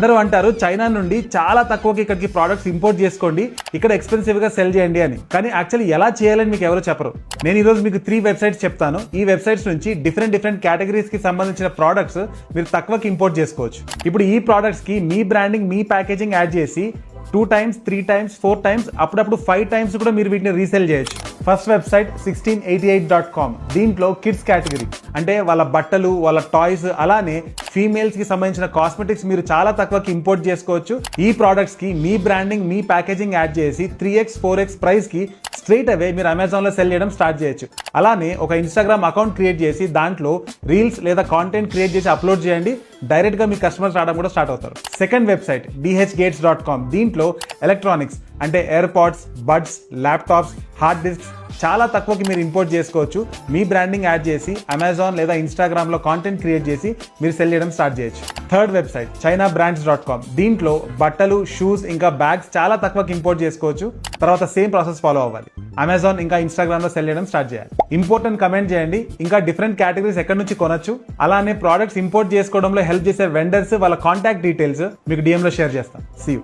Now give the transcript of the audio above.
అందరూ అంటారు చైనా నుండి చాలా తక్కువకి ఇక్కడికి ప్రోడక్ట్స్ ఇంపోర్ట్ చేసుకోండి, ఇక్కడ ఎక్స్పెన్సివ్ గా సెల్ చేయండి అని. కానీ యాక్చువల్లీ ఎలా చేయాలని మీకు ఎవరు చెప్పరు. నేను ఈ రోజు మీకు 3 వెబ్సైట్స్ చెప్తాను. ఈ వెబ్సైట్స్ నుంచి డిఫరెంట్ కేటగిరీస్ కి సంబంధించిన ప్రోడక్ట్స్ మీరు తక్కువకి ఇంపోర్ట్ చేసుకోవచ్చు. ఇప్పుడు ఈ ప్రోడక్ట్స్ కి మీ బ్రాండింగ్, మీ ప్యాకేజింగ్ యాడ్ చేసి 2 times, 3 times, 4 times, అప్పుడప్పుడు 5 times కూడా మీరు వీటిని రీసేల్ చేయొచ్చు. First website 1688.com. దీంట్లో కిడ్స్ కేటగిరీ అంటే వాళ్ళ బట్టలు, వాళ్ళ టాయ్స్, అలానే ఫీమేల్స్ కి సంబంధించిన కాస్మెటిక్స్ మీరు చాలా తక్కువకి ఇంపోర్ట్ చేసుకోవచ్చు. ఈ ప్రోడక్ట్స్ కి మీ బ్రాండింగ్, మీ ప్యాకేజింగ్ యాడ్ చేసి 3x, 4x ప్రైస్ కి స్ట్రైట్ అవే మీరు అమెజాన్ లో సెల్ చేయడం స్టార్ట్ చేయొచ్చు. అలానే ఒక ఇన్స్టాగ్రామ్ అకౌంట్ క్రియేట్ చేసి దాంట్లో రీల్స్ లేదా కాంటెంట్ క్రియేట్ చేసి అప్లోడ్ చేయండి. డైరెక్ట్ గా మీ కస్టమర్స్ రావడం కూడా స్టార్ట్ అవుతారు. Second website dhgates.com. దీంట్లో ఎలక్ట్రానిక్స్ అంటే AirPods, buds, laptops, hard discs చాలా తక్కువకి మీరు ఇంపోర్ట్ చేసుకోవచ్చు. మీ బ్రాండింగ్ యాడ్ చేసి అమెజాన్ లేదా ఇన్స్టాగ్రామ్ లో కాంటెంట్ క్రియేట్ చేసి మీరు సెల్ చేయడం స్టార్ట్ చేయొచ్చు. Third website chinabrands.com. దీంట్లో బట్టలు, షూస్ ఇంకా బ్యాగ్స్ చాలా తక్కువకి ఇంపోర్ట్ చేసుకోవచ్చు. తర్వాత సేమ్ ప్రాసెస్ ఫాలో అవ్వాలి. అమెజాన్ ఇంకా ఇన్స్టాగ్రామ్ లో సెల్ చేయడం స్టార్ట్ చేయాలి. ఇంపోర్టెంట్ కమెంట్ చేయండి. ఇంకా డిఫరెంట్ కేటగిరీస్ ఎక్కడి నుంచి కొనొచ్చు, అలానే ప్రోడక్ట్స్ ఇంపోర్ట్ చేసుకోవడంలో హెల్ప్ చేసే వెండర్స్ వాళ్ళ కాంటాక్ట్ డీటెయిల్స్ మీకు DM లో షేర్ చేస్తాను. See you.